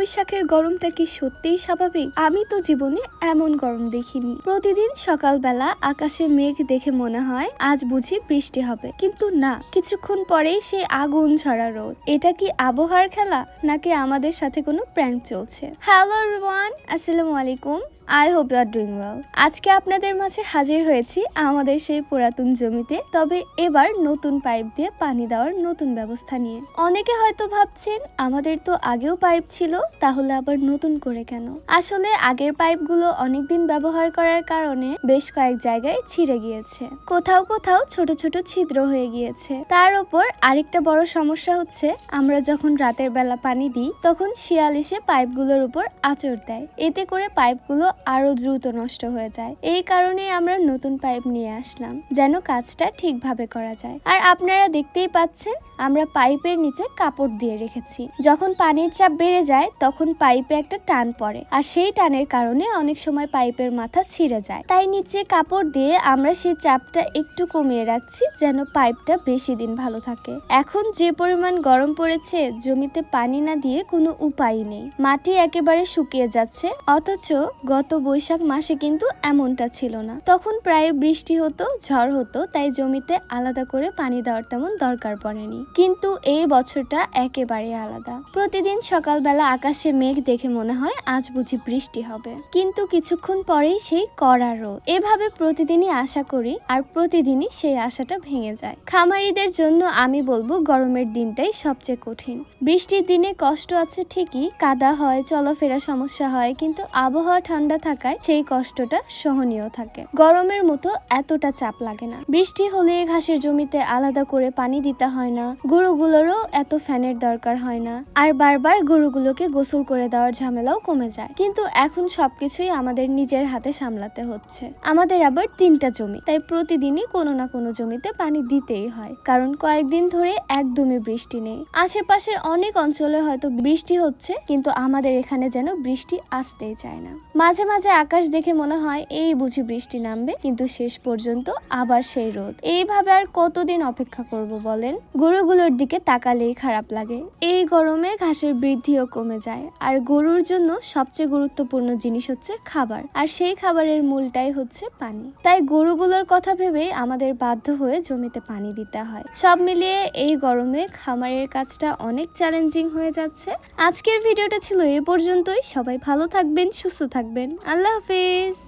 বৈশাখের গরমটা কি সত্যিই স্বাভাবিক? আমি তো জীবনে এমন গরম দেখিনি। প্রতিদিন সকালবেলা আকাশে মেঘ দেখে মনে হয় আজ বুঝি বৃষ্টি হবে, কিন্তু না, কিছুক্ষণ পরেই সেই আগুন ঝরা রোদ। এটা কি আবহাওয়ার খেলা, নাকি আমাদের সাথে কোনো প্র্যাঙ্ক চলছে? হ্যালো এভরিওয়ান, আসসালামু আলাইকুম। I hope you are doing well. আজকে আপনাদের মাঝে হাজির হয়েছি আমাদের সেই পুরাতন জমিতে, তবে এবার নতুন পাইপ দিয়ে পানি দেওয়ার নতুন ব্যবস্থা নিয়ে। অনেকে হয়তো ভাবছেন আমাদের তো আগেও পাইপ ছিল, তাহলে আবার নতুন করে কেন? আসলে আগের পাইপগুলো অনেকদিন ব্যবহার করার কারণে বেশ কয়েক জায়গায় ছিঁড়ে গিয়েছে, কোথাও কোথাও ছোট ছোট ছিদ্র হয়ে গিয়েছে। তার উপর আরেকটা বড় সমস্যা হচ্ছে, আমরা যখন রাতের বেলা পানি দিই তখন শিয়াল এসে পাইপগুলোর উপর আঁচড় দেয়, এতে করে পাইপগুলো আরো দ্রুত নষ্ট হয়ে যায়। এই কারণে আমরা নতুন পাইপ নিয়ে আসলাম, যেন কাজটা ঠিকভাবে করা যায়। আর আপনারা দেখতেই পাচ্ছেন আমরা পাইপের নিচে কাপড় দিয়ে রেখেছি। যখন পানির চাপ বেড়ে যায় তখন পাইপে একটা টান পড়ে, আর সেই টানের কারণে অনেক সময় পাইপের মাথা ছিঁড়ে যায়। তাই নিচে কাপড় দিয়ে আমরা সেই চাপটা একটু কমিয়ে রাখছি, যেন পাইপটা বেশি দিন ভালো থাকে। এখন যে পরিমাণ গরম পড়েছে, জমিতে পানি না দিয়ে কোনো উপায় নেই। মাটি একেবারে শুকিয়ে যাচ্ছে, অথচ গত বৈশাখ মাসে কিন্তু এমনটা ছিল না। তখন প্রায় বৃষ্টি হতো, ঝড় হতো, তাই জমিতে আলাদা করে পানি দেওয়ার তেমন দরকার পড়েনি। কিন্তু এই বছরটা একেবারে আলাদা। প্রতিদিন সকালবেলা আকাশে মেঘ দেখে মনে হয় আজ বুঝি বৃষ্টি হবে, কিন্তু কিছুক্ষণ পরেই সেই কড়া রোদ। এভাবে প্রতিদিনই আশা করি, আর প্রতিদিনই সেই আশাটা ভেঙে যায়। খামারিদের জন্য আমি বলবো গরমের দিনটাই সবচেয়ে কঠিন। বৃষ্টির দিনে কষ্ট আছে ঠিকই, কাদা হয়, চলাফেরা সমস্যা হয়, কিন্তু আবহাওয়া ঠান্ডা থাকায় সেই কষ্টটা সহনীয় থাকে। গরমের মতো এতটা চাপ লাগে না। বৃষ্টি হলে ঘাসের জমিতে আলাদা করে পানি দিতে হয় না, গরুগুলোরও এত ফ্যানের দরকার হয় না, আর বারবার গরুগুলোকে গোসল করে দেওয়ার ঝামেলাও কমে যায়। কিন্তু এখন সবকিছুই আমাদের নিজের হাতে সামলাতে হচ্ছে। আমাদের আবার 3টা জমি, তাই প্রতিদিনই কোনো না কোনো জমিতে পানি দিতেই হয়, কারণ কয়েকদিন ধরে একদমই বৃষ্টি নেই। আশেপাশের অনেক অঞ্চলে হয়তো বৃষ্টি হচ্ছে, কিন্তু আমাদের এখানে যেন বৃষ্টি আসতেই চায় না। মাঝে মাঝে আকাশ দেখে মনে হয় এই বুঝি বৃষ্টি নামবে, কিন্তু শেষ পর্যন্ত আবার সেই রোদ। এইভাবে আর কতদিন অপেক্ষা করব বলেন? গরুগুলোর দিকে তাকালেই খারাপ লাগে। এই গরমে ঘাসের বৃদ্ধিও কমে যায়, আর গরুর জন্য সবচেয়ে গুরুত্বপূর্ণ জিনিস হচ্ছে খাবার, আর সেই খাবারের মূলটাই হচ্ছে পানি। তাই গরুগুলোর কথা ভেবেই আমাদের বাধ্য হয়ে জমিতে পানি দিতে হয়। সব মিলিয়ে এই গরমে খামারের কাজটা অনেক চ্যালেঞ্জিং হয়ে যাচ্ছে। আজকের ভিডিওটা ছিল এ পর্যন্তই। সবাই ভালো থাকবেন, সুস্থ থাকবেন। আল্লাহ হাফেজ।